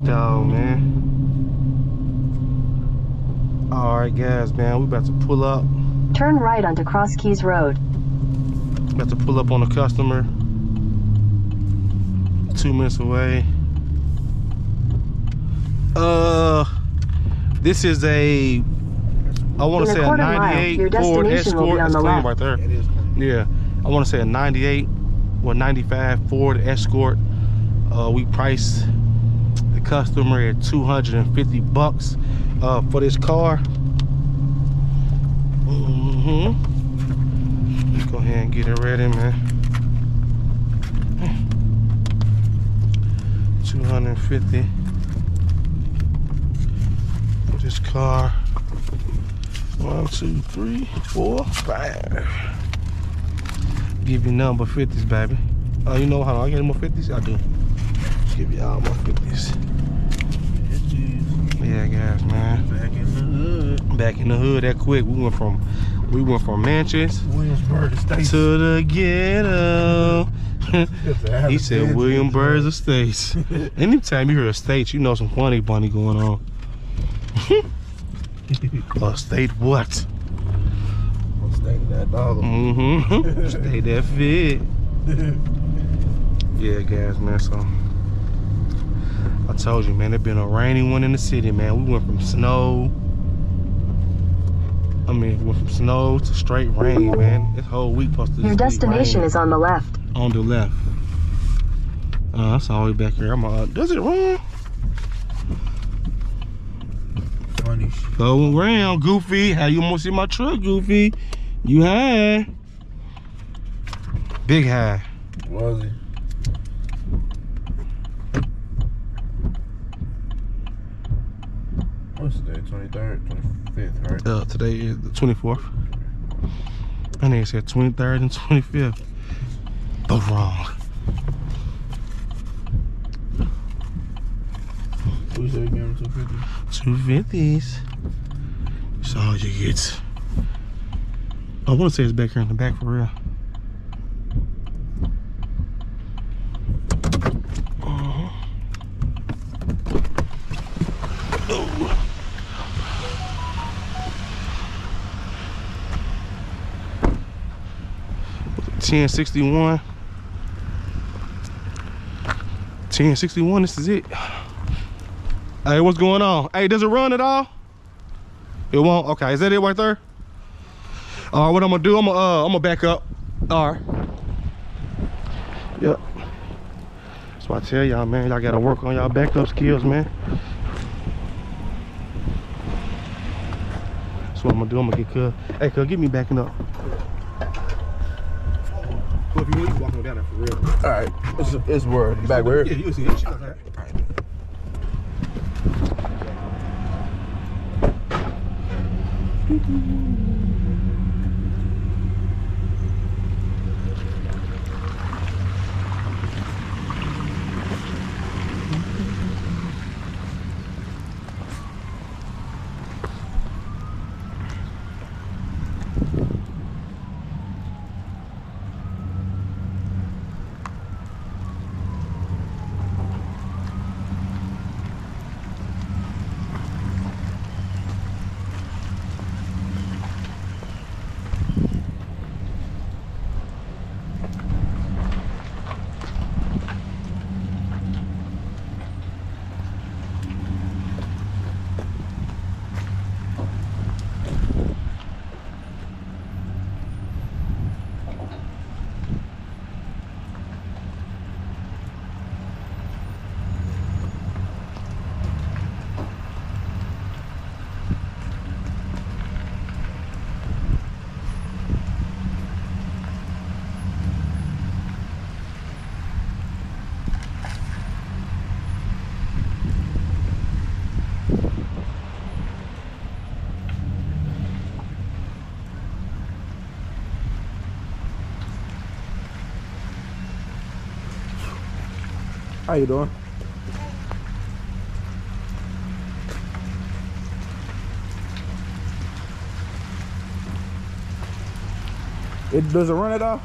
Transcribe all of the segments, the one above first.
Dog, man. Alright, guys, man. We about to pull up. Turn right onto Cross Keys Road. About to pull up on a customer. 2 minutes away. This is a, I want to say a 98 Ford Escort. It's clean right there. It is clean. Yeah, I want to say a 98 or 95 Ford Escort. We priced the customer at 250 bucks for this car. Let's go ahead and get it ready, man. 250 for this car. 1, 2, 3, 4, 5. Give you number 50s, baby. Oh, you know how I get more 50s? I do. Give you all my 50s. Yeah, guys, man. Back in the hood. Back in the hood that quick. We went from Manchester Williamsburg Estates. to the ghetto. He said Williamsburg Estates. Anytime you hear Estates, you know some funny bunny going on. State what? State that dollar. State that fit. Yeah, guys, man. So I told you, man, it been a rainy one in the city, man. We went from snow. We went from snow to straight rain, man. This whole week supposed to. Your destination is on the left. On the left. That's all the way back here. Does it rain? Funny shit. Go around, Goofy. How you almost see my truck, Goofy? You high. Big high. Was it? What's today? 23rd, 25th, right? Today is the 24th. I think it said 23rd and 25th. Both wrong. Who said you gave him 250? 250s. That's all you get. I want to say it's back here in the back for real. 1061. 1061, this is it. Hey, what's going on? Hey, does it run at all? It won't? Okay, is that it right there? All right, what I'm gonna do, I'm gonna back up. All right. Yep. So I tell y'all, man, y'all gotta work on y'all backup skills, man. That's what I'm gonna do. I'm gonna get Cuz. Hey, Cuz, get me backing up. Well, if you want, you walk on down there for real. All right, it's word. Back where? Yeah, you'll see it. How you doing? Does it run at all?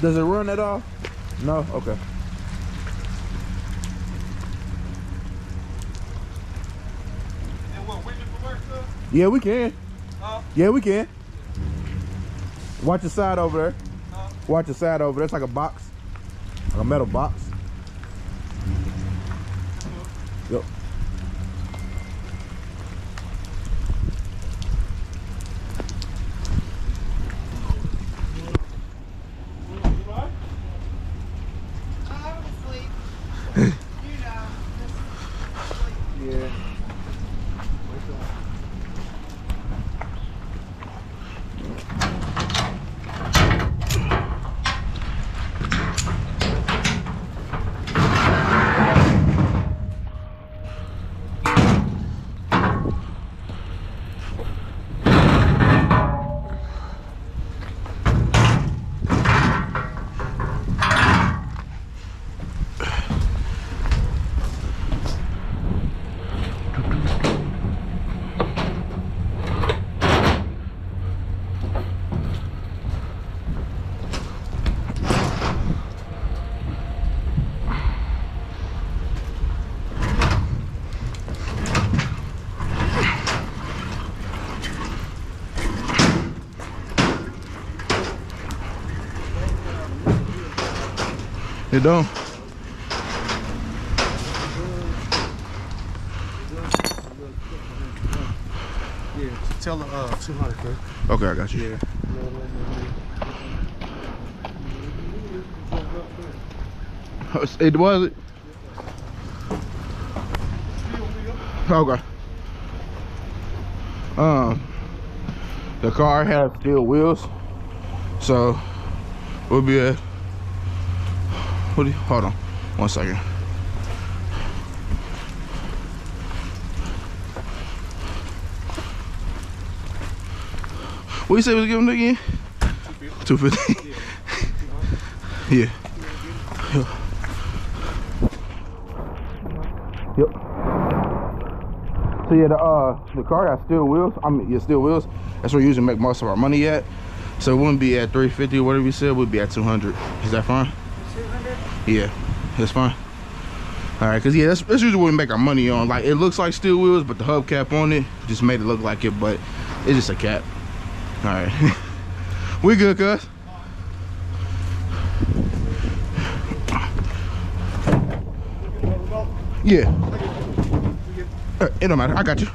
Does it run at all? No? Okay. Yeah, we can. Huh? Yeah, we can. Watch your side over there. Huh? Watch your side over there. It's like a box. Like a metal box. Yep. Yeah. You don't? Yeah, tell her 200, okay? Okay, I got you. Yeah. It was. Okay. The car has steel wheels, so we'll be at. Hold on, 1 second. What you say was giving it again? 250. Yeah. Yep. So yeah, the car has steel wheels. I mean, yeah, steel wheels. That's where we usually make most of our money at. So it wouldn't be at 350 or whatever you said. We'd be at 200. Is that fine? 200. Yeah, that's fine. All right, cause yeah, that's usually what we make our money on. Like it looks like steel wheels, but the hubcap on it just made it look like it, but it's just a cap. All right, we good, cuz. Yeah. It don't matter. I got you.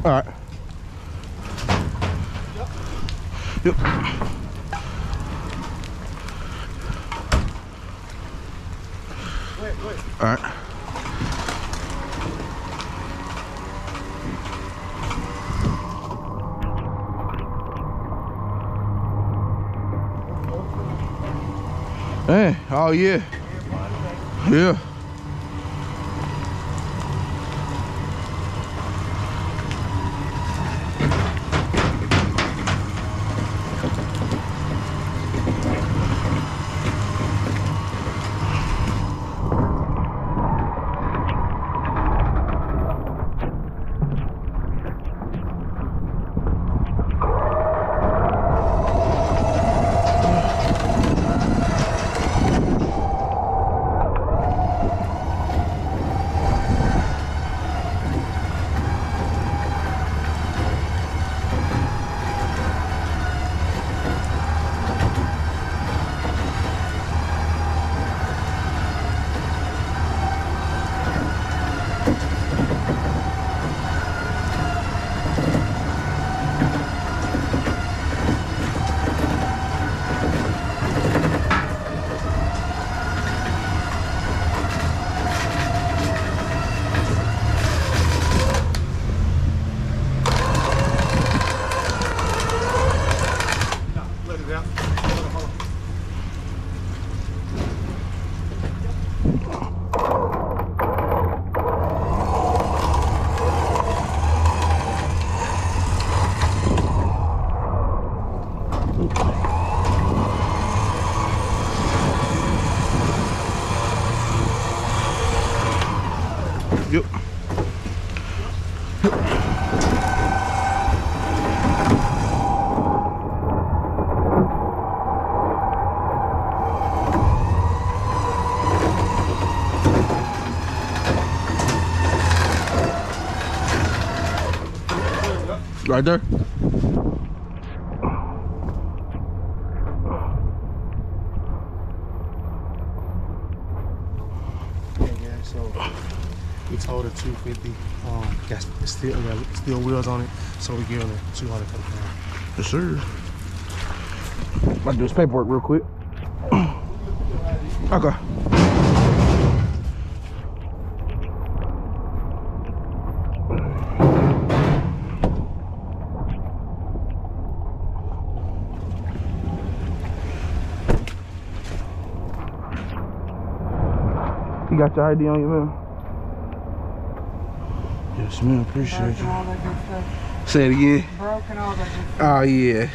All right. Yep. Wait. All right. Hey, oh yeah. Yeah. Right there. Yeah, so we told her 250. Got steel wheels on it, so we giving her 200 for the car. Yes, sir. I'm gonna do this paperwork real quick. Okay. You got your ID on you, man? Yes, man. Appreciate you. All that good stuff. Say it again. Broken, all that good stuff. Oh, yeah.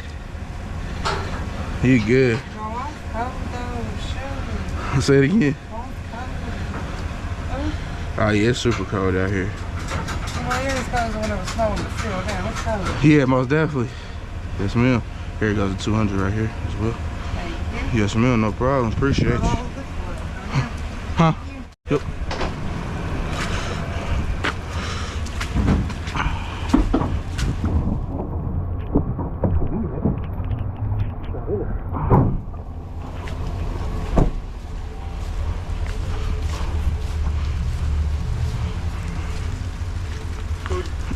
You good. No, I'm covered though. Shoot. Say it again. I'm covered. Oh, yeah. It's super cold out here. Well, here it's cold when it was snowing, but still, damn, it's cold. Yeah, most definitely. Yes, ma'am. Here goes the 200 right here as well. Thank you. Yes, ma'am. No problem. Appreciate you. Huh? Yep.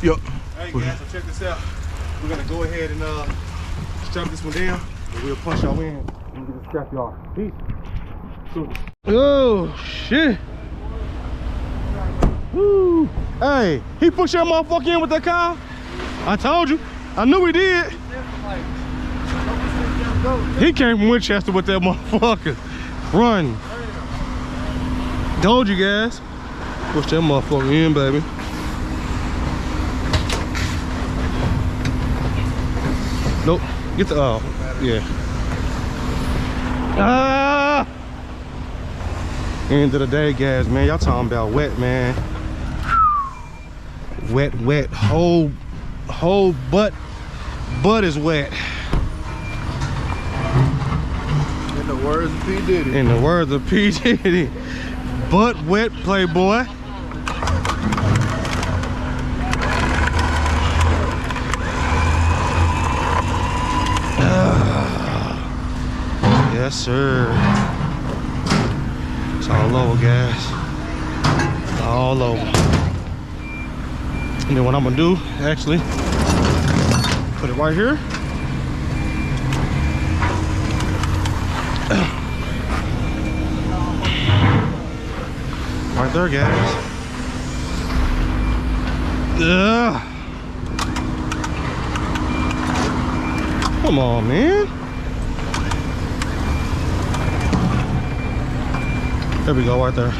Yep. Hey guys, so check this out. We're gonna go ahead and strap this one down, and we'll punch y'all in and get the scrap yard. Peace. Oh shit. Woo. Hey, he pushed that motherfucker in with that car. I told you. I knew he did. He came from Winchester with that motherfucker. Run. Told you guys. Push that motherfucker in, baby. Nope. Get the yeah. Ah! End of the day, guys, man. Y'all talking about wet, man. Wet, wet. Whole butt is wet. In the words of P. Diddy. In the words of P. Diddy. Butt wet, playboy. Yes, sir. It's all over, guys. All over. And then what I'm gonna do, actually, put it right here. Right there, guys. Come on, man. There we go, right there.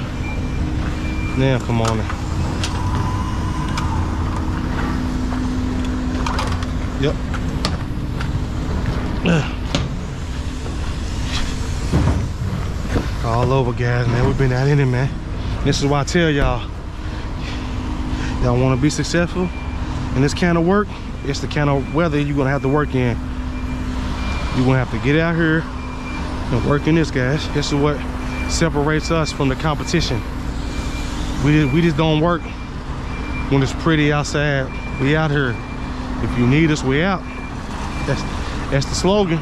Now, come on. Yep. All over, guys, man. We've been out in it, man. This is why I tell y'all, y'all want to be successful in this kind of work. It's the kind of weather you're gonna have to work in. You're gonna have to get out here and work in this, guys. This is what separates us from the competition. We just don't work when it's pretty outside. We out here. If you need us, we out. That's the slogan.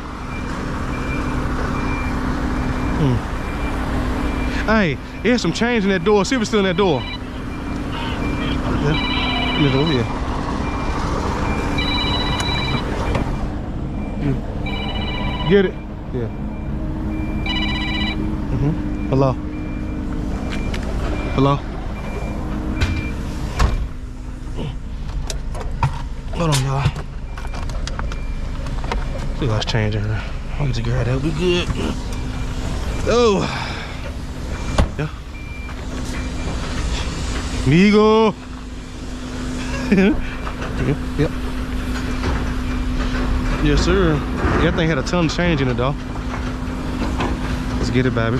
Hey, there's some change in that door. See if it's still in that door. Yeah. In the door, yeah. Get it? Yeah. Hello. Hello. Hold on, y'all. See what's changing her. I'll get the girl. That'll be good. Oh. Yeah. Migo. Yep. Yes, sir. That thing had a ton of change in it, though. Let's get it, baby.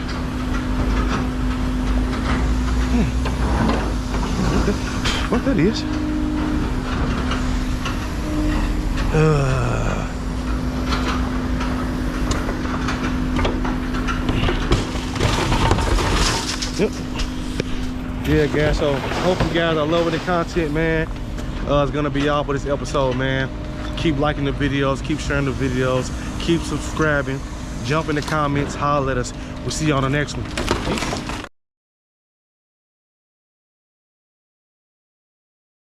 What that is? Yep. Yeah, guys, so hope you guys are loving the content, man. It's gonna be all for this episode, man. Keep liking the videos, keep sharing the videos, keep subscribing, jump in the comments, holler at us. We'll see you on the next one. Peace.